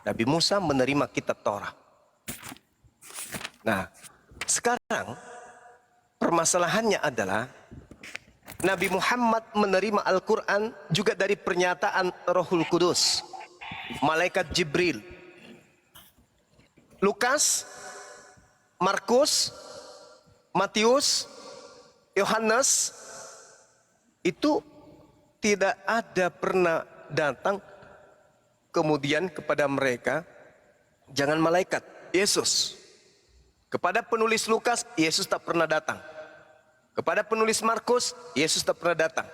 Nabi Musa menerima kitab Taurat. Nah, sekarang permasalahannya adalah Nabi Muhammad menerima Al-Quran juga dari pernyataan Rohul Kudus, Malaikat Jibril. Lukas, Markus, Matius, Yohanes itu tidak ada pernah datang kemudian kepada mereka, jangan malaikat, Yesus. Kepada penulis Lukas, Yesus tak pernah datang. Kepada penulis Markus, Yesus tak pernah datang.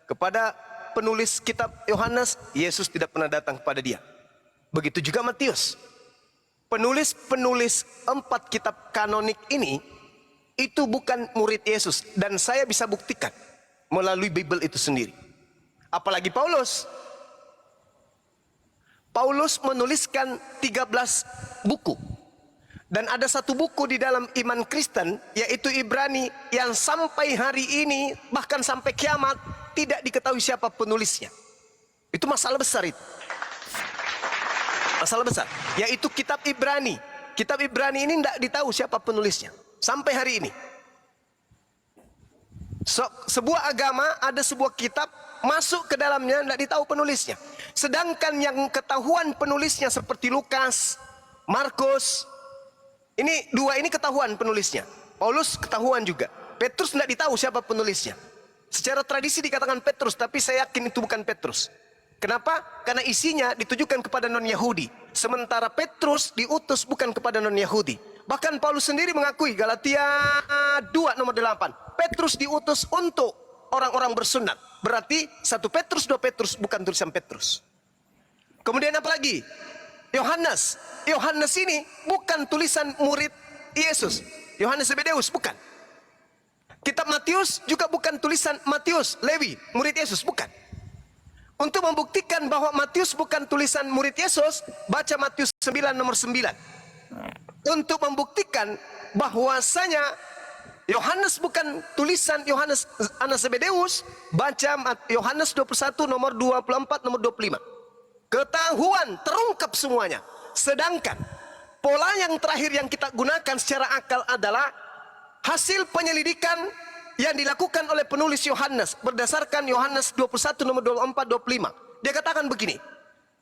Kepada penulis kitab Yohanes, Yesus tidak pernah datang kepada dia. Begitu juga Matius. Penulis-penulis 4 kitab kanonik ini itu bukan murid Yesus, dan saya bisa buktikan melalui Bible itu sendiri. Apalagi Paulus. Paulus menuliskan 13 buku. Dan ada satu buku di dalam iman Kristen, yaitu Ibrani, yang sampai hari ini, bahkan sampai kiamat, tidak diketahui siapa penulisnya. Itu masalah besar itu. Masalah besar, yaitu kitab Ibrani. Kitab Ibrani ini tidak ditahu siapa penulisnya sampai hari ini. Sebuah agama ada sebuah kitab masuk ke dalamnya tidak ditahu penulisnya. Sedangkan yang ketahuan penulisnya seperti Lukas, Markus, ini 2 ini ketahuan penulisnya. Paulus ketahuan juga. Petrus tidak ditahu siapa penulisnya. Secara tradisi dikatakan Petrus, tapi saya yakin itu bukan Petrus. Kenapa? Karena isinya ditujukan kepada non-Yahudi. Sementara Petrus diutus bukan kepada non-Yahudi. Bahkan Paulus sendiri mengakui, Galatia 2 nomor 8. Petrus diutus untuk orang-orang bersunat. Berarti 1 Petrus, 2 Petrus bukan tulisan Petrus. Kemudian apa lagi? Yohanes. Yohanes ini bukan tulisan murid Yesus. Yohanes Zebedeus, bukan. Kitab Matius juga bukan tulisan Matius, Lewi, murid Yesus, bukan. Untuk membuktikan bahwa Matius bukan tulisan murid Yesus, baca Matius 9 nomor 9. Untuk membuktikan bahwasanya Yohanes bukan tulisan Yohanes anak Zebedeus, baca Yohanes 21 nomor 24 nomor 25. Ketahuan, terungkap semuanya. Sedangkan pola yang terakhir yang kita gunakan secara akal adalah hasil penyelidikan yang dilakukan oleh penulis Yohanes berdasarkan Yohanes 21 nomor 24 25. Dia katakan begini,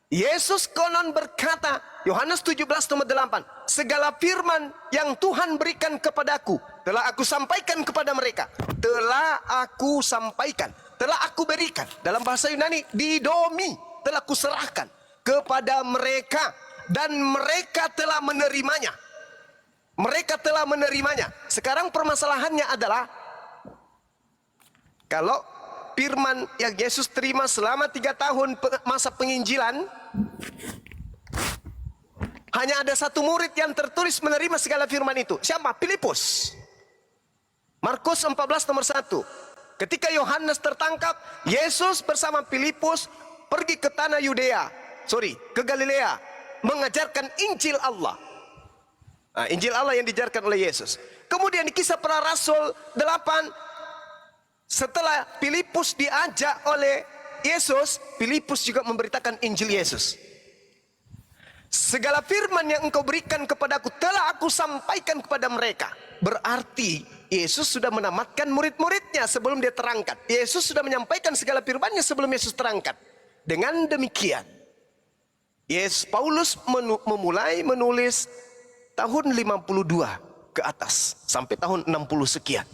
Yesus konon berkata, Yohanes 17 nomor 8, segala firman yang Tuhan berikan kepadaku telah aku sampaikan kepada mereka. Telah aku sampaikan, telah aku berikan. Dalam bahasa Yunani, didomi, telah kuserahkan kepada mereka, dan mereka telah menerimanya. Mereka telah menerimanya. Sekarang permasalahannya adalah, kalau firman yang Yesus terima selama 3 tahun masa penginjilan, hanya ada 1 murid yang tertulis menerima segala firman itu. Siapa? Filipus. Markus 14 nomor 1. Ketika Yohanes tertangkap, Yesus bersama Filipus pergi ke tanah ke Galilea, mengajarkan Injil Allah. Nah, Injil Allah yang diajarkan oleh Yesus. Kemudian di Kisah Para Rasul 8, setelah Filipus diajak oleh Yesus, Filipus juga memberitakan Injil Yesus. Segala firman yang engkau berikan kepadaku telah aku sampaikan kepada mereka. Berarti Yesus sudah menamatkan murid-muridnya sebelum dia terangkat. Yesus sudah menyampaikan segala firman-Nya sebelum Yesus terangkat. Dengan demikian, Paulus memulai menulis tahun 52 ke atas sampai tahun 60 sekian.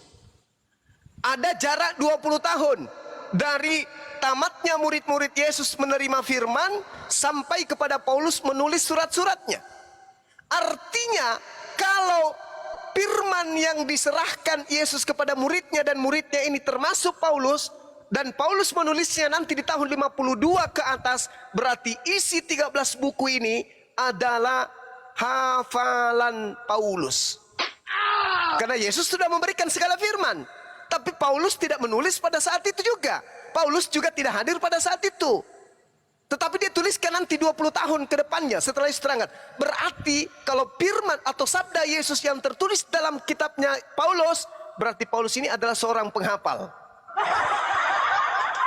Ada jarak 20 tahun dari tamatnya murid-murid Yesus menerima firman sampai kepada Paulus menulis surat-suratnya. Artinya, kalau firman yang diserahkan Yesus kepada muridnya dan muridnya ini termasuk Paulus, dan Paulus menulisnya nanti di tahun 52 ke atas, berarti isi 13 buku ini adalah hafalan Paulus. Karena Yesus sudah memberikan segala firman. Tapi Paulus tidak menulis pada saat itu juga. Paulus juga tidak hadir pada saat itu. Tetapi dia tuliskan nanti 20 tahun ke depannya setelah Yesus terangkat. Berarti kalau firman atau sabda Yesus yang tertulis dalam kitabnya Paulus, berarti Paulus ini adalah seorang penghafal.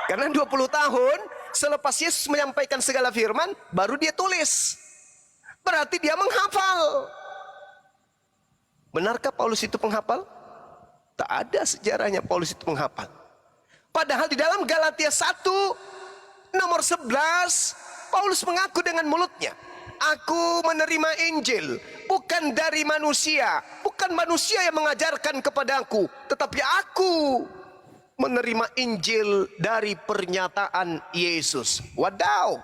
Karena 20 tahun selepas Yesus menyampaikan segala firman, baru dia tulis. Berarti dia menghafal. Benarkah Paulus itu penghafal? Tak ada sejarahnya Paulus itu menghafal. Padahal di dalam Galatia 1 nomor 11 Paulus mengaku dengan mulutnya, aku menerima Injil bukan dari manusia, bukan manusia yang mengajarkan kepadaku, tetapi aku menerima Injil dari pernyataan Yesus. Wadaw.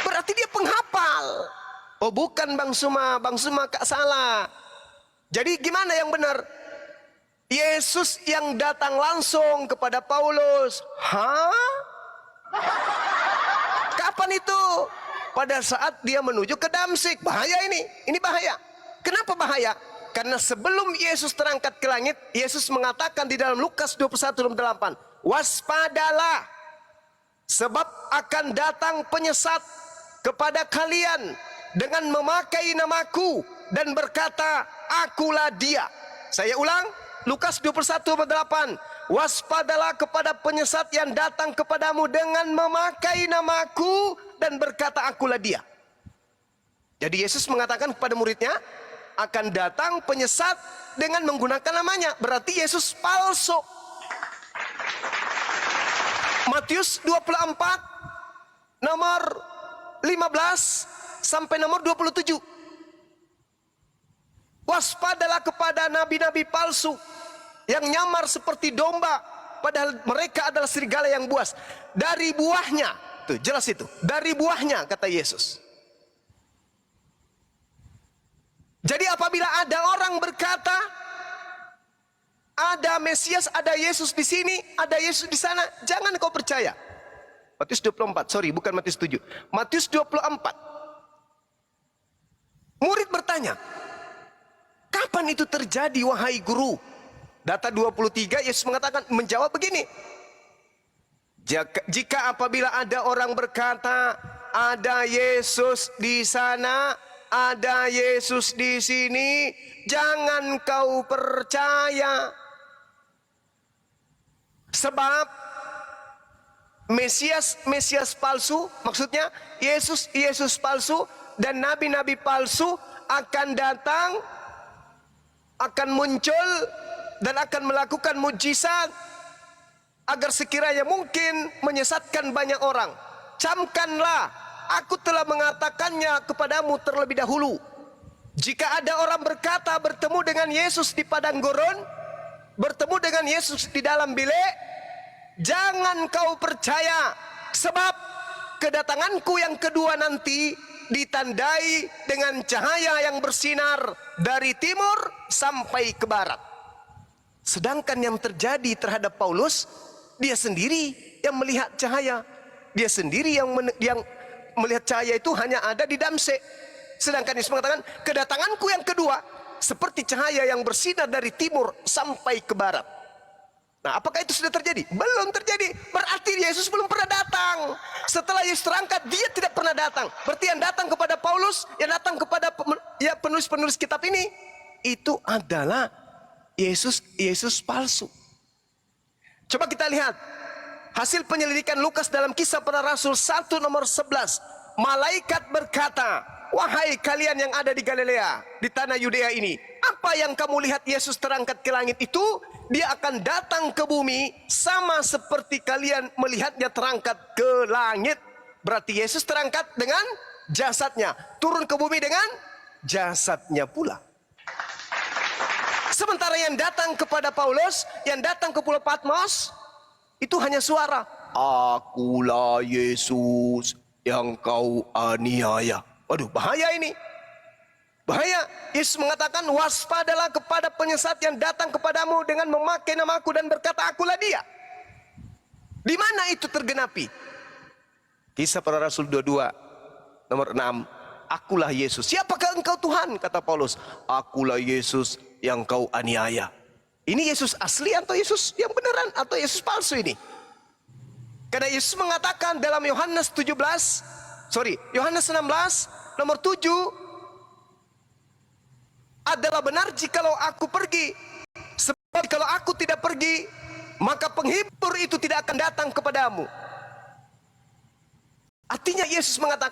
Berarti dia penghafal. Oh bukan Bang Suma Kak salah. Jadi gimana yang benar? Yesus yang datang langsung kepada Paulus. Hah? Kapan itu? Pada saat dia menuju ke Damsyik. Bahaya ini. Ini bahaya. Kenapa bahaya? Karena sebelum Yesus terangkat ke langit, Yesus mengatakan di dalam Lukas 21:8, waspadalah, sebab akan datang penyesat kepada kalian dengan memakai namaku dan berkata, akulah dia. Saya ulang, Lukas 21:8, waspadalah kepada penyesat yang datang kepadamu dengan memakai namaku dan berkata, akulah dia. Jadi Yesus mengatakan kepada muridnya, akan datang penyesat dengan menggunakan namanya. Berarti Yesus palsu. Matius 24 nomor 15 sampai nomor 27. Waspadalah kepada nabi-nabi palsu yang nyamar seperti domba, padahal mereka adalah serigala yang buas. Dari buahnya, tuh jelas itu, dari buahnya kata Yesus. Jadi apabila ada orang berkata, ada Mesias, ada Yesus di sini, ada Yesus di sana, jangan kau percaya. Matius 24, sorry bukan Matius 7. Matius 24. Murid bertanya, kapan itu terjadi wahai guru? Data 23, Yesus mengatakan, menjawab begini. Jika apabila ada orang berkata, ada Yesus di sana, ada Yesus di sini, jangan kau percaya. Sebab Mesias palsu, maksudnya Yesus palsu dan nabi-nabi palsu akan datang, akan muncul dan akan melakukan mujizat agar sekiranya mungkin menyesatkan banyak orang. Camkanlah, aku telah mengatakannya kepadamu terlebih dahulu. Jika ada orang berkata bertemu dengan Yesus di padang gurun, bertemu dengan Yesus di dalam bilik, jangan kau percaya, sebab kedatanganku yang kedua nanti ditandai dengan cahaya yang bersinar dari timur sampai ke barat. Sedangkan yang terjadi terhadap Paulus, dia sendiri yang melihat cahaya. Dia sendiri yang melihat cahaya itu hanya ada di Damsyik. Sedangkan Yesus mengatakan, kedatanganku yang kedua seperti cahaya yang bersinar dari timur sampai ke barat. Nah, apakah itu sudah terjadi? Belum terjadi. Berarti Yesus belum pernah datang. Setelah Yesus terangkat, dia tidak pernah datang. Berarti yang datang kepada Paulus, yang datang kepada penulis-penulis kitab ini, itu adalah Yesus palsu. Coba kita lihat hasil penyelidikan Lukas dalam Kisah Para Rasul 1 nomor 11. Malaikat berkata, wahai kalian yang ada di Galilea, di tanah Yudea ini, apa yang kamu lihat Yesus terangkat ke langit itu? Dia akan datang ke bumi sama seperti kalian melihatnya terangkat ke langit. Berarti Yesus terangkat dengan jasadnya, turun ke bumi dengan jasadnya pula. Sementara yang datang kepada Paulus, yang datang ke Pulau Patmos, itu hanya suara, akulah Yesus yang kau aniaya. Waduh, bahaya ini. Bahaya. Yesus mengatakan, waspadalah kepada penyesat yang datang kepadamu dengan memakai namaku dan berkata, akulah dia. Di mana itu tergenapi? Kisah Para Rasul 22 nomor 6. Akulah Yesus. Siapakah engkau Tuhan? Kata Paulus. Akulah Yesus yang kau aniaya. Ini Yesus asli atau Yesus yang beneran atau Yesus palsu ini? Karena Yesus mengatakan dalam Yohanes 16 nomor 7, adalah benar jikalau aku pergi. Sebab kalau aku tidak pergi, maka penghibur itu tidak akan datang kepadamu. Artinya Yesus mengatakan